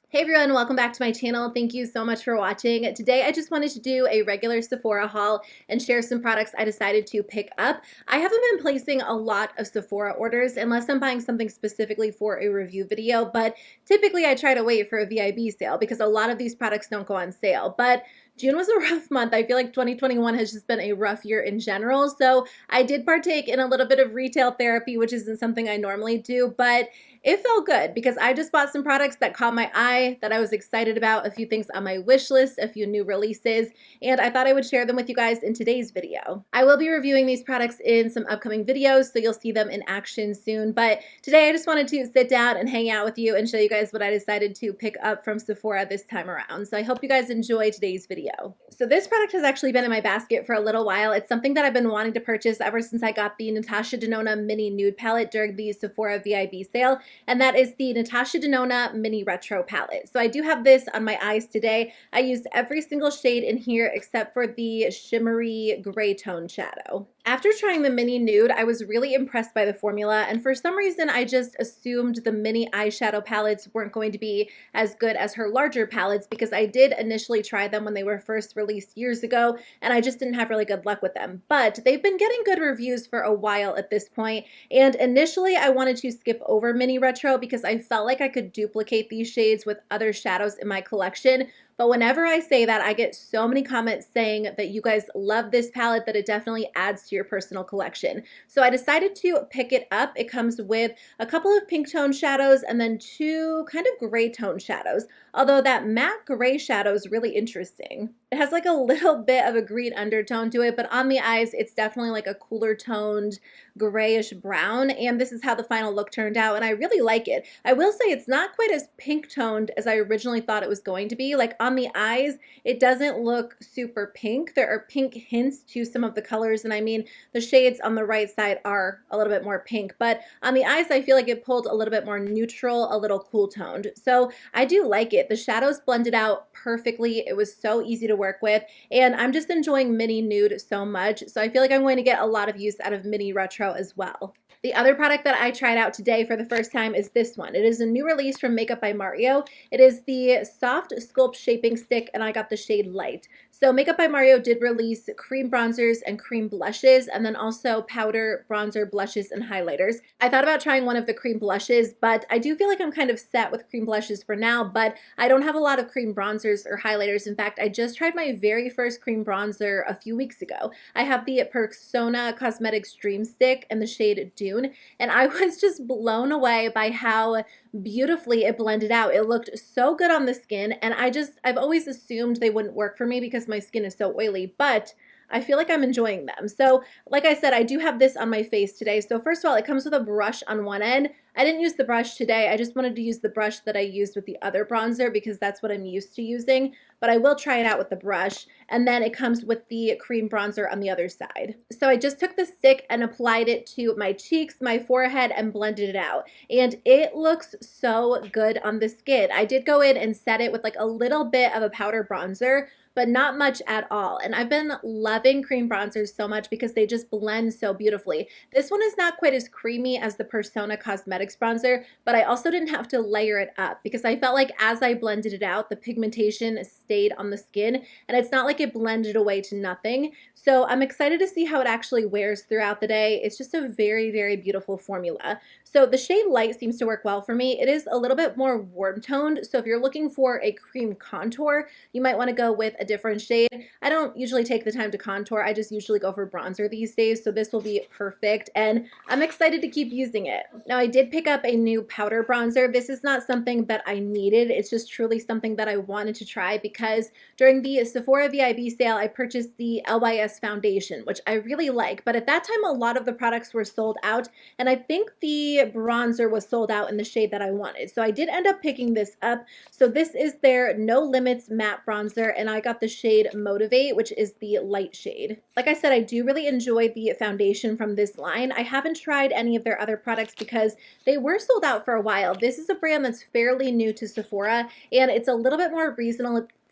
Hey everyone, welcome back to my channel. Thank you so much for watching. Today I just wanted to do a regular Sephora haul and share some products I decided to pick up. I haven't been placing a lot of Sephora orders unless I'm buying something specifically for a review video, but typically I try to wait for a VIB sale because a lot of these products don't go on sale. But June was a rough month. I feel like 2021 has just been a rough year in general. So I did partake in a little bit of retail therapy, which isn't something I normally do, but it felt good because I just bought some products that caught my eye, that I was excited about, a few things on my wish list, a few new releases, and I thought I would share them with you guys in today's video. I will be reviewing these products in some upcoming videos, so you'll see them in action soon, but today I just wanted to sit down and hang out with you and show you guys what I decided to pick up from Sephora this time around. So I hope you guys enjoy today's video. So this product has actually been in my basket for a little while. It's something that I've been wanting to purchase ever since I got the Natasha Denona Mini Nude Palette during the Sephora VIB sale, and that is the Natasha Denona Mini Retro Palette. So I do have this on my eyes today. I used every single shade in here except for the shimmery gray tone shadow. After trying the Mini Nude, I was really impressed by the formula, and for some reason I just assumed the mini eyeshadow palettes weren't going to be as good as her larger palettes because I did initially try them when they were first released years ago, and I just didn't have really good luck with them. But they've been getting good reviews for a while at this point, and initially I wanted to skip over Mini Retro because I felt like I could duplicate these shades with other shadows in my collection. But whenever I say that, I get so many comments saying that you guys love this palette that it definitely adds to your personal collection. So I decided to pick it up. It comes with a couple of pink tone shadows and then two kind of gray tone shadows, although that matte gray shadow is really interesting. It has like a little bit of a green undertone to it, but on the eyes, it's definitely like a cooler toned grayish brown, and this is how the final look turned out, and I really like it. I will say it's not quite as pink toned as I originally thought it was going to be. Like on the eyes, it doesn't look super pink. There are pink hints to some of the colors, and I mean, the shades on the right side are a little bit more pink, but on the eyes, I feel like it pulled a little bit more neutral, a little cool toned. So I do like it. The shadows blended out perfectly. It was so easy to work with, and I'm just enjoying Mini Nude so much, so I feel like I'm going to get a lot of use out of Mini Retro as well. The other product that I tried out today for the first time is this one. It is a new release from Makeup by Mario. It is the Soft Sculpt Shaping Stick, and I got the shade Light. So Makeup by Mario did release cream bronzers and cream blushes, and then also powder, bronzer, blushes, and highlighters. I thought about trying one of the cream blushes, but I do feel like I'm kind of set with cream blushes for now, but I don't have a lot of cream bronzers or highlighters. In fact, I just tried my very first cream bronzer a few weeks ago. I have the Persona Cosmetics Dream Stick in the shade Dune, and I was just blown away by how beautifully it blended out. It looked so good on the skin, and I've always assumed they wouldn't work for me because my skin is so oily, but I feel like I'm enjoying them. So like I said, I do have this on my face today. So first of all, it comes with a brush on one end. I didn't use the brush today. I just wanted to use the brush that I used with the other bronzer because that's what I'm used to using, but I will try it out with the brush. And then it comes with the cream bronzer on the other side. So I just took the stick and applied it to my cheeks, my forehead, and blended it out. And it looks so good on the skin. I did go in and set it with like a little bit of a powder bronzer, but not much at all. And I've been loving cream bronzers so much because they just blend so beautifully. This one is not quite as creamy as the Persona Cosmetics bronzer, but I also didn't have to layer it up because I felt like as I blended it out, the pigmentation stayed on the skin, and it's not like it blended away to nothing. So I'm excited to see how it actually wears throughout the day. It's just a very, very beautiful formula. So the shade Light seems to work well for me. It is a little bit more warm toned, so if you're looking for a cream contour, you might want to go with a different shade. I don't usually take the time to contour. I just usually go for bronzer these days, so this will be perfect, and I'm excited to keep using it. Now, I did pick up a new powder bronzer. This is not something that I needed. It's just truly something that I wanted to try because during the Sephora VIB sale, I purchased the LYS foundation, which I really like, but at that time, a lot of the products were sold out, and I think the bronzer was sold out in the shade that I wanted. So I did end up picking this up. So this is their No Limits matte bronzer, and I got the shade Motivate, which is the light shade. Like I said, I do really enjoy the foundation from this line. I haven't tried any of their other products because they were sold out for a while. This is a brand that's fairly new to Sephora, and it's a little bit more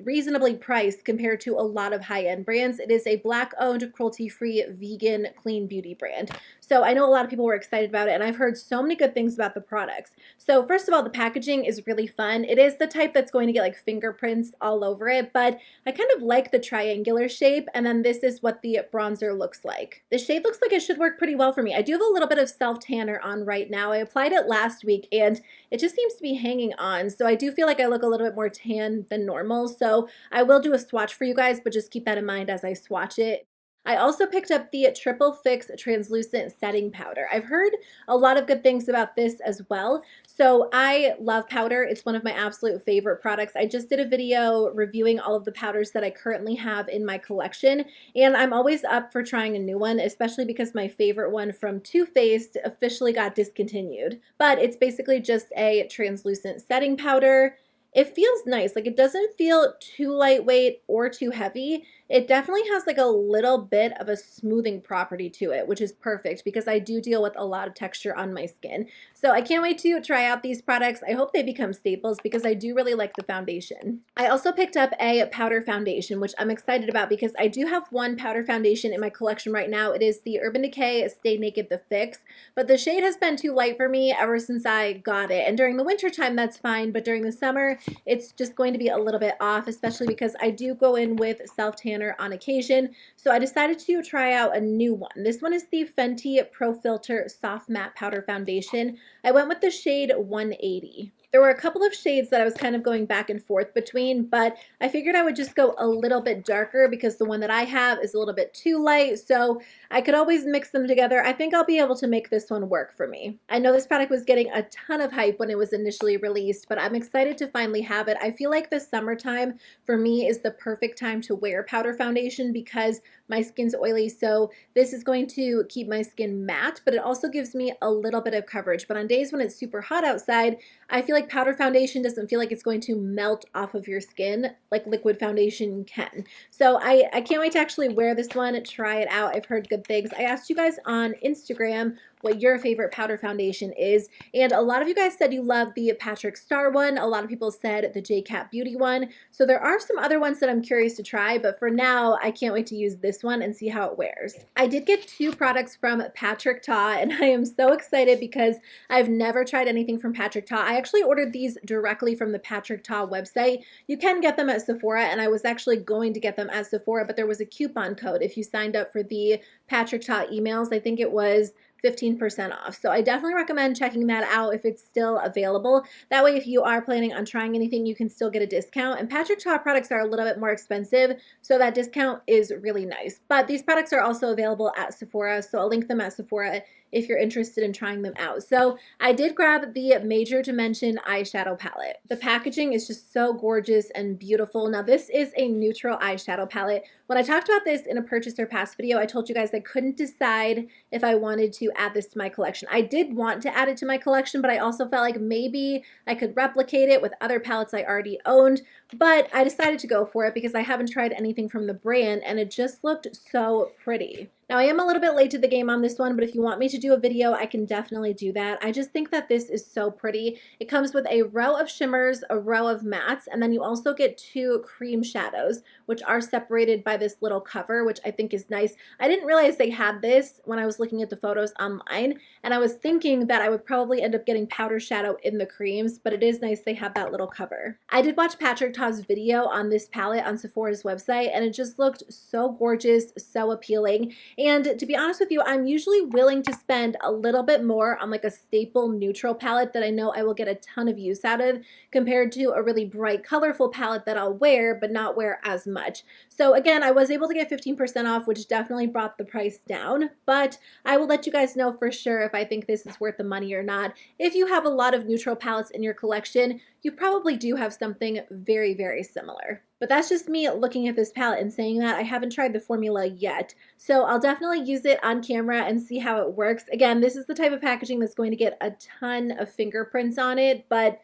reasonably priced compared to a lot of high-end brands. It is a Black-owned, cruelty-free, vegan, clean beauty brand. So I know a lot of people were excited about it, and I've heard so many good things about the products. So first of all, the packaging is really fun. It is the type that's going to get like fingerprints all over it, but I kind of like the triangular shape, and then this is what the bronzer looks like. The shade looks like it should work pretty well for me. I do have a little bit of self-tanner on right now. I applied it last week, and it just seems to be hanging on, so I do feel like I look a little bit more tan than normal, so I will do a swatch for you guys, but just keep that in mind as I swatch it. I also picked up the Triple Fix Translucent Setting Powder. I've heard a lot of good things about this as well. So I love powder. It's one of my absolute favorite products. I just did a video reviewing all of the powders that I currently have in my collection, and I'm always up for trying a new one, especially because my favorite one from Too Faced officially got discontinued. But it's basically just a translucent setting powder. It feels nice. Like, it doesn't feel too lightweight or too heavy. It definitely has like a little bit of a smoothing property to it, which is perfect because I do deal with a lot of texture on my skin. So I can't wait to try out these products. I hope they become staples because I do really like the foundation. I also picked up a powder foundation, which I'm excited about because I do have one powder foundation in my collection right now. It is the Urban Decay Stay Naked The Fix, but the shade has been too light for me ever since I got it. And during the winter time, that's fine, but during the summer, it's just going to be a little bit off, especially because I do go in with self-tanner on occasion. So I decided to try out a new one. This one is the Fenty Pro Filt'r Soft Matte Powder Foundation. I went with the shade 180. There were a couple of shades that I was kind of going back and forth between, but I figured I would just go a little bit darker because the one that I have is a little bit too light, so I could always mix them together. I think I'll be able to make this one work for me. I know this product was getting a ton of hype when it was initially released, but I'm excited to finally have it. I feel like the summertime for me is the perfect time to wear powder foundation because my skin's oily, so this is going to keep my skin matte, but it also gives me a little bit of coverage. But on days when it's super hot outside, I feel like powder foundation doesn't feel like it's going to melt off of your skin like liquid foundation can. So I can't wait to actually wear this one, try it out. I've heard good things. I asked you guys on Instagram what your favorite powder foundation is, and a lot of you guys said you love the Patrick Star one. A lot of people said the J-Cat Beauty one. So there are some other ones that I'm curious to try, but for now, I can't wait to use this one and see how it wears. I did get two products from Patrick Ta, and I am so excited because I've never tried anything from Patrick Ta. I actually ordered these directly from the Patrick Ta website. You can get them at Sephora, and I was actually going to get them at Sephora, but there was a coupon code if you signed up for the Patrick Ta emails. I think it was 15% off. So I definitely recommend checking that out if it's still available. That way, if you are planning on trying anything, you can still get a discount. And Patrick Ta products are a little bit more expensive, so that discount is really nice. But these products are also available at Sephora, so I'll link them at Sephora if you're interested in trying them out. So I did grab the Major Dimension eyeshadow palette. The packaging is just so gorgeous and beautiful. Now this is a neutral eyeshadow palette. When I talked about this in a purchase or pass video, I told you guys I couldn't decide if I wanted to add this to my collection. I did want to add it to my collection, but I also felt like maybe I could replicate it with other palettes I already owned, but I decided to go for it because I haven't tried anything from the brand and it just looked so pretty. Now, I am a little bit late to the game on this one, but if you want me to do a video, I can definitely do that. I just think that this is so pretty. It comes with a row of shimmers, a row of mattes, and then you also get two cream shadows, which are separated by this little cover, which I think is nice. I didn't realize they had this when I was looking at the photos online, and I was thinking that I would probably end up getting powder shadow in the creams, but it is nice they have that little cover. I did watch Patrick Ta's video on this palette on Sephora's website, and it just looked so gorgeous, so appealing. And to be honest with you, I'm usually willing to spend a little bit more on like a staple neutral palette that I know I will get a ton of use out of compared to a really bright, colorful palette that I'll wear but not wear as much. So again, I was able to get 15% off, which definitely brought the price down, but I will let you guys know for sure if I think this is worth the money or not. If you have a lot of neutral palettes in your collection, you probably do have something very, very similar. But that's just me looking at this palette and saying that. I haven't tried the formula yet. So I'll definitely use it on camera and see how it works. Again, this is the type of packaging that's going to get a ton of fingerprints on it, but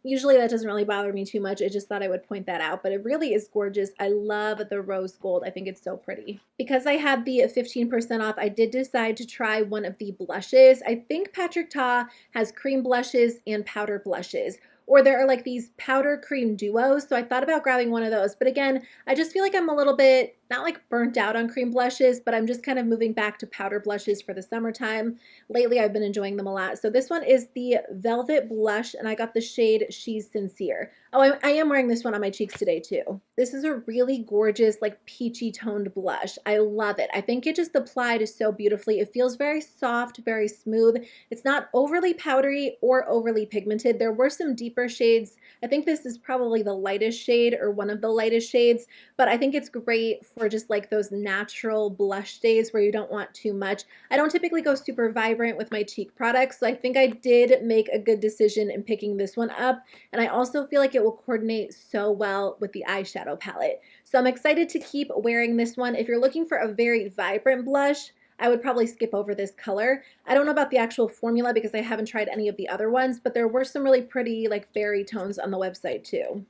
usually that doesn't really bother me too much. I just thought I would point that out, but it really is gorgeous. I love the rose gold. I think it's so pretty. Because I had the 15% off, I did decide to try one of the blushes. I think Patrick Ta has cream blushes and powder blushes. or there are like these powder cream duos. So I thought about grabbing one of those. But again, I just feel like I'm a little bit, not like burnt out on cream blushes, but I'm just kind of moving back to powder blushes for the summertime. Lately, I've been enjoying them a lot. So this one is the Velvet Blush, and I got the shade She's Sincere. Oh, I am wearing this one on my cheeks today too. This is a really gorgeous, like peachy toned blush. I love it. I think it just applied so beautifully. It feels very soft, very smooth. It's not overly powdery or overly pigmented. There were some deeper shades. I think this is probably the lightest shade or one of the lightest shades, but I think it's great for just like those natural blush days where you don't want too much. I don't typically go super vibrant with my cheek products, so I think I did make a good decision in picking this one up, and I also feel like it will coordinate so well with the eyeshadow palette. So I'm excited to keep wearing this one. If you're looking for a very vibrant blush, I would probably skip over this color. I don't know about the actual formula because I haven't tried any of the other ones, but there were some really pretty like berry tones on the website too.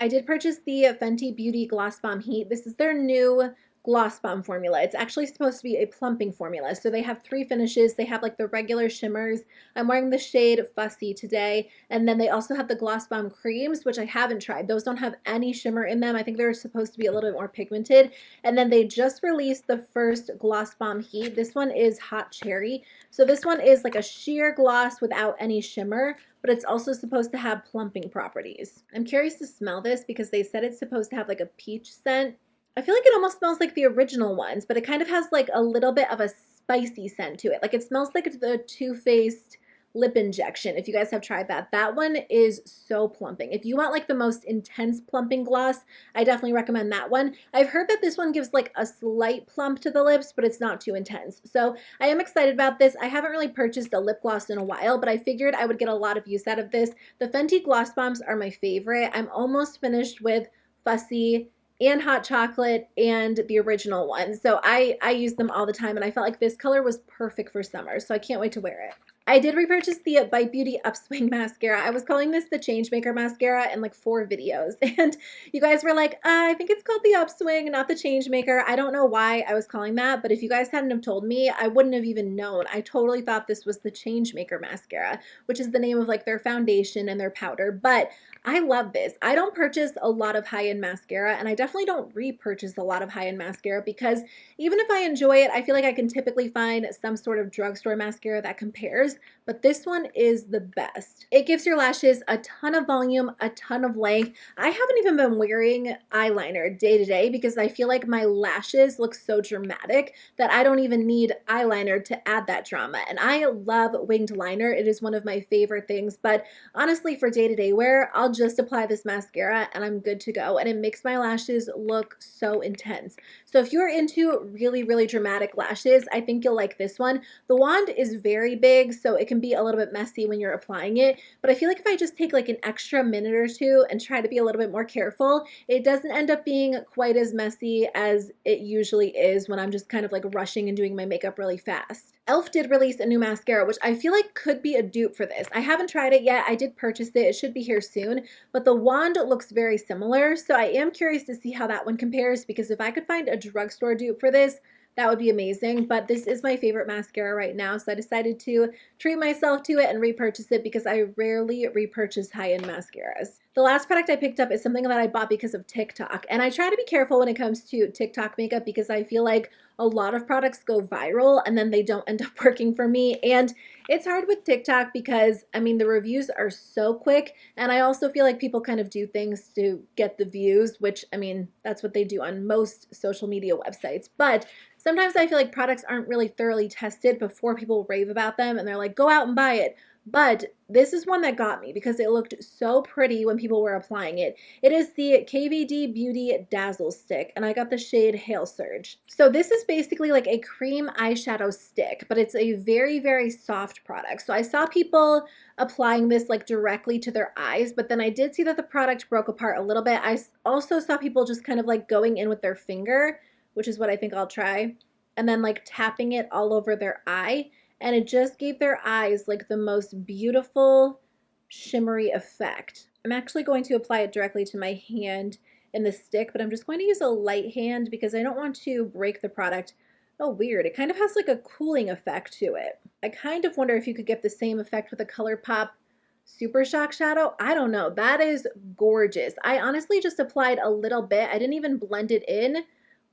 I did purchase the Fenty Beauty Gloss Bomb Heat. This is their new gloss bomb formula. It's actually supposed to be a plumping formula. So they have 3 finishes. They have like the regular shimmers. I'm wearing the shade Fussy today. And then they also have the gloss bomb creams, which I haven't tried. Those don't have any shimmer in them. I think they're supposed to be a little bit more pigmented. And then they just released the first gloss bomb heat. This one is Hot Cherry. So this one is like a sheer gloss without any shimmer, but it's also supposed to have plumping properties. I'm curious to smell this because they said it's supposed to have like a peach scent. I feel like it almost smells like the original ones, but it kind of has like a little bit of a spicy scent to it. Like it smells like the Too Faced lip injection. If you guys have tried that, that one is so plumping. If you want like the most intense plumping gloss, I definitely recommend that one. I've heard that this one gives like a slight plump to the lips, but it's not too intense. So I am excited about this. I haven't really purchased a lip gloss in a while, but I figured I would get a lot of use out of this. The Fenty gloss bombs are my favorite. I'm almost finished with Fussy and Hot Chocolate and the original one. So I use them all the time, and I felt like this color was perfect for summer, so I can't wait to wear it. I did repurchase the Bite Beauty Upswing Mascara. I was calling this the Changemaker Mascara in like 4 videos, and you guys were like, I think it's called the Upswing, not the Changemaker. I don't know why I was calling that, but if you guys hadn't have told me, I wouldn't have even known. I totally thought this was the Changemaker Mascara, which is the name of like their foundation and their powder, but I love this. I don't purchase a lot of high-end mascara, and I definitely don't repurchase a lot of high-end mascara because even if I enjoy it, I feel like I can typically find some sort of drugstore mascara that compares, but this one is the best. It gives your lashes a ton of volume, a ton of length. I haven't even been wearing eyeliner day to day because I feel like my lashes look so dramatic that I don't even need eyeliner to add that drama, and I love winged liner. It is one of my favorite things, but honestly, for day-to-day wear, I'll just apply this mascara and I'm good to go, and it makes my lashes look so intense. So if you're into really, really dramatic lashes, I think you'll like this one. The wand is very big, so it can be a little bit messy when you're applying it, but I feel like if I just take like an extra minute or two and try to be a little bit more careful, it doesn't end up being quite as messy as it usually is when I'm just kind of like rushing and doing my makeup really fast. e.l.f. did release a new mascara, which I feel like could be a dupe for this. I haven't tried it yet. I did purchase it. It should be here soon, but the wand looks very similar, so I am curious to see how that one compares, because if I could find a drugstore dupe for this, that would be amazing. But this is my favorite mascara right now, so I decided to treat myself to it and repurchase it because I rarely repurchase high-end mascaras. The last product I picked up is something that I bought because of TikTok, and I try to be careful when it comes to TikTok makeup because I feel like a lot of products go viral and then they don't end up working for me, and it's hard with TikTok because, I mean, the reviews are so quick, and I also feel like people kind of do things to get the views, which, I mean, that's what they do on most social media websites, but sometimes I feel like products aren't really thoroughly tested before people rave about them and they're like, go out and buy it. But this is one that got me because it looked so pretty when people were applying it. It is the KVD Beauty Dazzle Stick, and I got the shade Hail Surge. So this is basically like a cream eyeshadow stick, but it's a very, very soft product. So I saw people applying this like directly to their eyes, but then I did see that the product broke apart a little bit. I also saw people just kind of like going in with their finger, which is what I think I'll try, and then like tapping it all over their eye. And it just gave their eyes like the most beautiful shimmery effect. I'm actually going to apply it directly to my hand in the stick, but I'm just going to use a light hand because I don't want to break the product. Oh, weird. It kind of has like a cooling effect to it. I kind of wonder if you could get the same effect with a ColourPop Super Shock shadow. I don't know. That is gorgeous. I honestly just applied a little bit. I didn't even blend it in.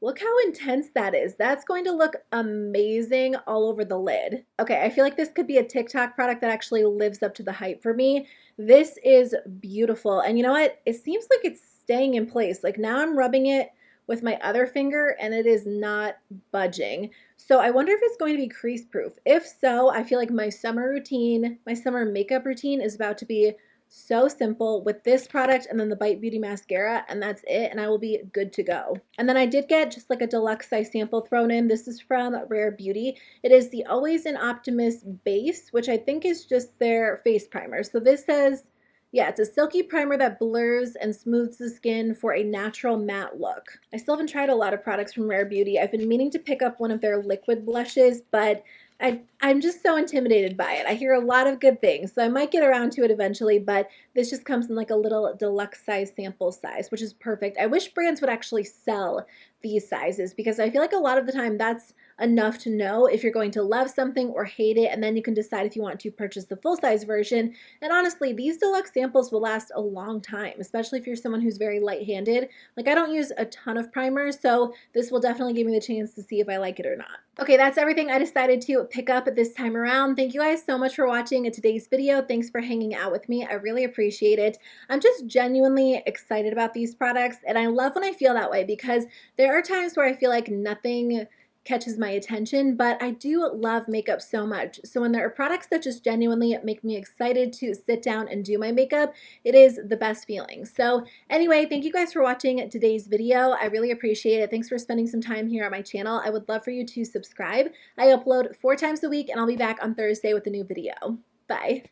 Look how intense that is. That's going to look amazing all over the lid. Okay, I feel like this could be a TikTok product that actually lives up to the hype for me. This is beautiful. And you know what? It seems like it's staying in place. Like now I'm rubbing it with my other finger and it is not budging. So I wonder if it's going to be crease proof. If so, I feel like my summer routine, my summer makeup routine is about to be so simple with this product and then the Bite Beauty mascara, and that's it, and I will be good to go. And then I did get just like a deluxe size sample thrown in. This is from Rare Beauty. It is the Always an Optimist base, which I think is just their face primer. So this says, yeah, it's a silky primer that blurs and smooths the skin for a natural matte look. I still haven't tried a lot of products from Rare Beauty. I've been meaning to pick up one of their liquid blushes, but I'm just so intimidated by it. I hear a lot of good things, so I might get around to it eventually, but this just comes in like a little deluxe size sample size, which is perfect. I wish brands would actually sell these sizes because I feel like a lot of the time that's enough to know if you're going to love something or hate it, and then you can decide if you want to purchase the full-size version. And honestly, these deluxe samples will last a long time, especially if you're someone who's very light-handed. Like I don't use a ton of primer, so this will definitely give me the chance to see if I like it or not. Okay, that's everything I decided to pick up this time around. Thank you guys so much for watching today's video. Thanks for hanging out with me. I really appreciate it. I'm just genuinely excited about these products, and I love when I feel that way because there are times where I feel like nothing catches my attention, but I do love makeup so much. So when there are products that just genuinely make me excited to sit down and do my makeup, it is the best feeling. So anyway, thank you guys for watching today's video. I really appreciate it. Thanks for spending some time here on my channel. I would love for you to subscribe. I upload 4 times a week and I'll be back on Thursday with a new video. Bye.